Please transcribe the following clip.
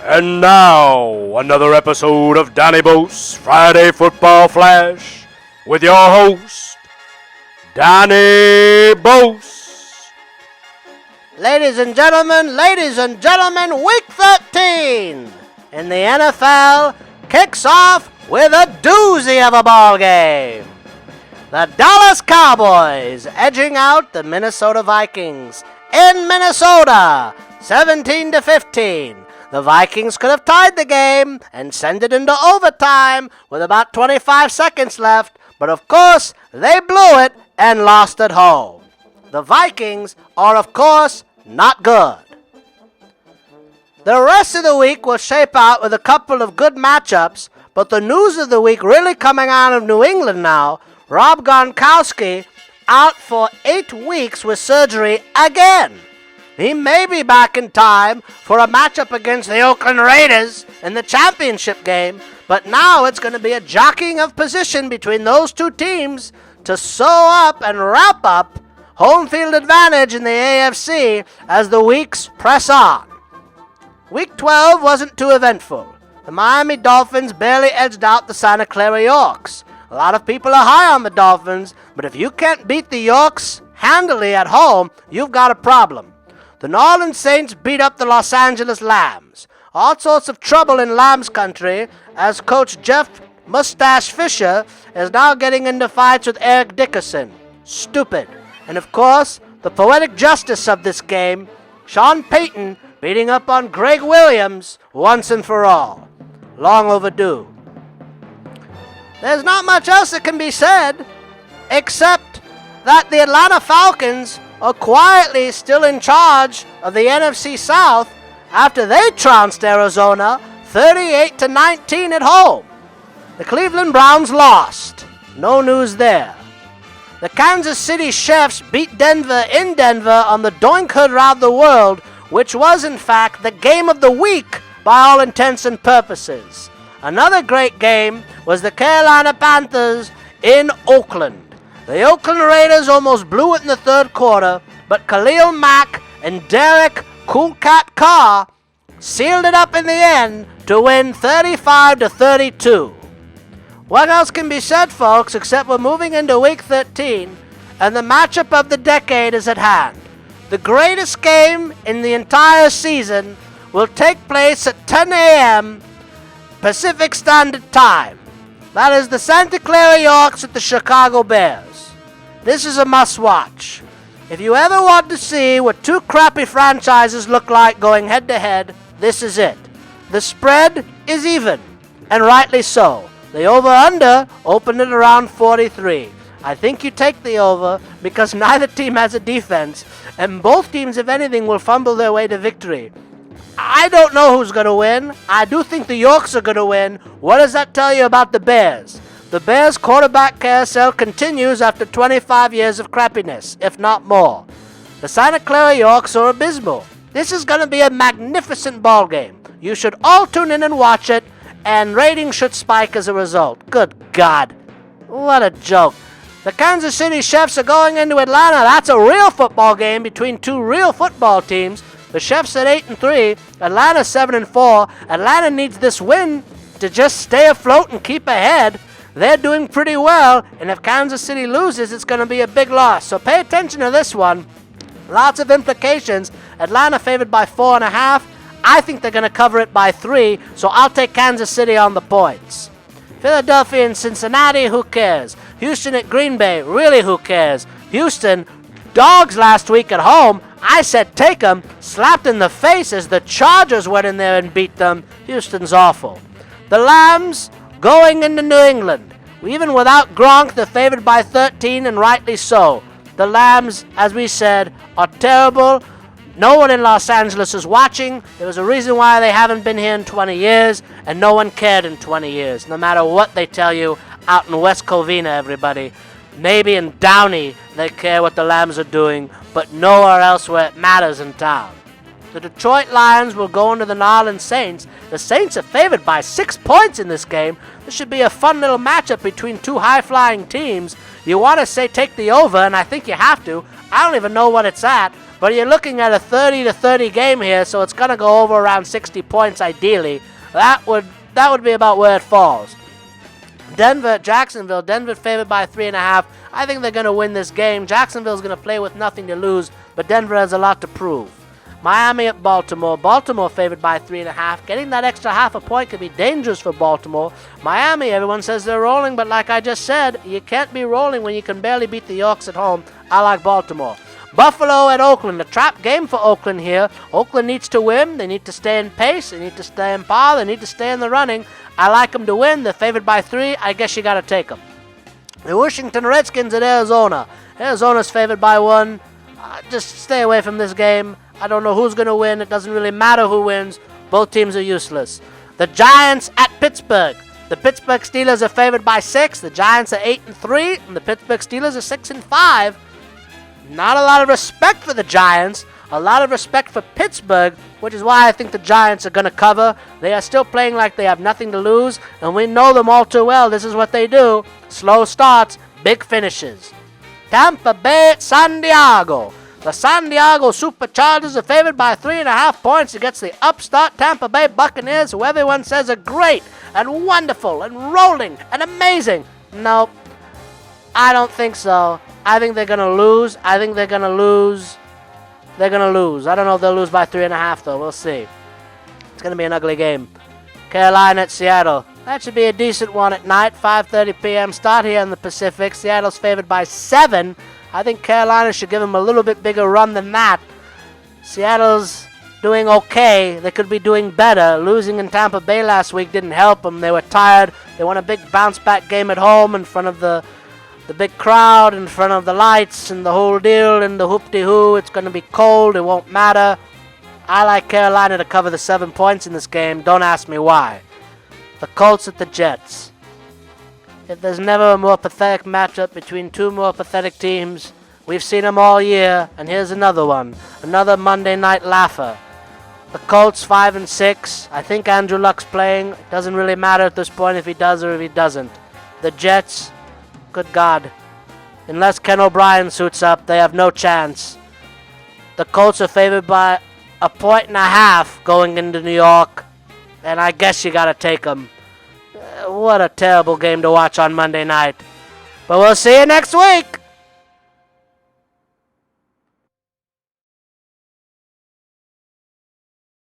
And now, another episode of Donny Boast Friday Football Flash with your host, Donny Boast. Ladies and gentlemen, Week 13 in the NFL kicks off with a doozy of a ball game. The Dallas Cowboys edging out the Minnesota Vikings in Minnesota, 17-15. The Vikings could have tied the game and sent it into overtime with about 25 seconds left, but of course, they blew it and lost at home. The Vikings are, of course, not good. The rest of the week will shape out with a couple of good matchups, but the news of the week really coming out of New England now. Rob Gronkowski out for 8 weeks with surgery again. He may be back in time for a matchup against the Oakland Raiders in the championship game, but now it's going to be a jockeying of position between those two teams to sew up and wrap up home field advantage in the AFC as the weeks press on. Week 12 wasn't too eventful. The Miami Dolphins barely edged out the Santa Clara Yorks. A lot of people are high on the Dolphins, but if you can't beat the Yorks handily at home, you've got a problem. The New Orleans Saints beat up the Los Angeles Lambs. All sorts of trouble in Lambs country as coach Jeff Mustache Fisher is now getting into fights with Eric Dickerson. Stupid. And of course, the poetic justice of this game, Sean Payton beating up on Greg Williams once and for all. Long overdue. There's not much else that can be said, except that the Atlanta Falcons are quietly still in charge of the NFC South after they trounced Arizona 38-19 at home. The Cleveland Browns lost. No news there. The Kansas City Chiefs beat Denver in Denver on the Doink Hood Round the World, which was in fact the game of the week by all intents and purposes. Another great game was the Carolina Panthers in Oakland. The Oakland Raiders almost blew it in the third quarter, but Khalil Mack and Derek Cool Cat Carr sealed it up in the end to win 35-32. What else can be said, folks, except we're moving into Week 13, and the matchup of the decade is at hand. The greatest game in the entire season will take place at 10 a.m. Pacific Standard Time. That is the Santa Clara Yorks at the Chicago Bears. This is a must-watch. If you ever want to see what two crappy franchises look like going head-to-head, this is it. The spread is even, and rightly so. The over-under opened at around 43. I think you take the over because neither team has a defense, and both teams, if anything, will fumble their way to victory. I don't know who's going to win. I do think the Yorks are going to win. What does that tell you about the Bears? The Bears' quarterback carousel continues after 25 years of crappiness, if not more. The Santa Clara Yorks are abysmal. This is going to be a magnificent ball game. You should all tune in and watch it, and ratings should spike as a result. Good God. What a joke. The Kansas City Chiefs are going into Atlanta. That's a real football game between two real football teams. The Chiefs at 8-3, Atlanta 7-4. Atlanta needs this win to just stay afloat and keep ahead. They're doing pretty well, and if Kansas City loses, it's going to be a big loss. So pay attention to this one. Lots of implications. Atlanta favored by 4.5. I think they're going to cover it by 3, so I'll take Kansas City on the points. Philadelphia and Cincinnati, who cares? Houston at Green Bay, really who cares? Houston, dogs last week at home. I said take them, slapped in the face as the Chargers went in there and beat them. Houston's awful. The Lambs going into New England. Even without Gronk, they're favored by 13, and rightly so. The Lambs, as we said, are terrible. No one in Los Angeles is watching. There was a reason why they haven't been here in 20 years, and no one cared in 20 years, no matter what they tell you out in West Covina, everybody. Maybe in Downey they care what the Lambs are doing, but nowhere else where it matters in town. The Detroit Lions will go into the New Orleans Saints. The Saints are favored by 6 points in this game. This should be a fun little matchup between two high-flying teams. You want to say take the over, and I think you have to. I don't even know what it's at, But you're looking at a 30-30 game here, so it's going to go over around 60 points ideally. That would be about where it falls. Denver at Jacksonville. Denver favored by 3.5. I think they're going to win this game. Jacksonville's going to play with nothing to lose, but Denver has a lot to prove. Miami at Baltimore. Baltimore favored by 3.5. Getting that extra half a point could be dangerous for Baltimore. Miami, everyone says they're rolling, but like I just said, you can't be rolling when you can barely beat the Yorks at home. I like Baltimore. Buffalo at Oakland. A trap game for Oakland here. Oakland needs to win. They need to stay in pace. They need to stay in power. They need to stay in the running. I like them to win. They're favored by 3. I guess you got to take them. The Washington Redskins at Arizona. Arizona's favored by 1. Just stay away from this game. I don't know who's going to win. It doesn't really matter who wins. Both teams are useless. The Giants at Pittsburgh. The Pittsburgh Steelers are favored by 6. The Giants are 8-3, and the Pittsburgh Steelers are 6-5. Not a lot of respect for the Giants. A lot of respect for Pittsburgh, which is why I think the Giants are going to cover. They are still playing like they have nothing to lose, and we know them all too well. This is what they do. Slow starts, big finishes. Tampa Bay at San Diego. The San Diego Superchargers are favored by 3.5 points against the upstart Tampa Bay Buccaneers, who everyone says are great and wonderful and rolling and amazing. Nope, I don't think so. I think they're going to lose. I don't know if they'll lose by 3.5, though. We'll see. It's going to be an ugly game. Carolina at Seattle. That should be a decent one at night. 5:30 p.m. start here in the Pacific. Seattle's favored by 7. I think Carolina should give them a little bit bigger run than that. Seattle's doing okay. They could be doing better. Losing in Tampa Bay last week didn't help them. They were tired. They won a big bounce-back game at home in front of the big crowd, in front of the lights and the whole deal and the hoop-de-hoo. It's going to be cold. It won't matter. I like Carolina to cover the 7 points in this game. Don't ask me why. The Colts at the Jets. If there's never a more pathetic matchup between two more pathetic teams, we've seen them all year, and here's another one. Another Monday night laugher. The Colts 5-6. I think Andrew Luck's playing. It doesn't really matter at this point if he does or if he doesn't. The Jets, good God. Unless Ken O'Brien suits up, they have no chance. The Colts are favored by 1.5 points going into New York, and I guess you got to take them. What a terrible game to watch on Monday night. But we'll see you next week.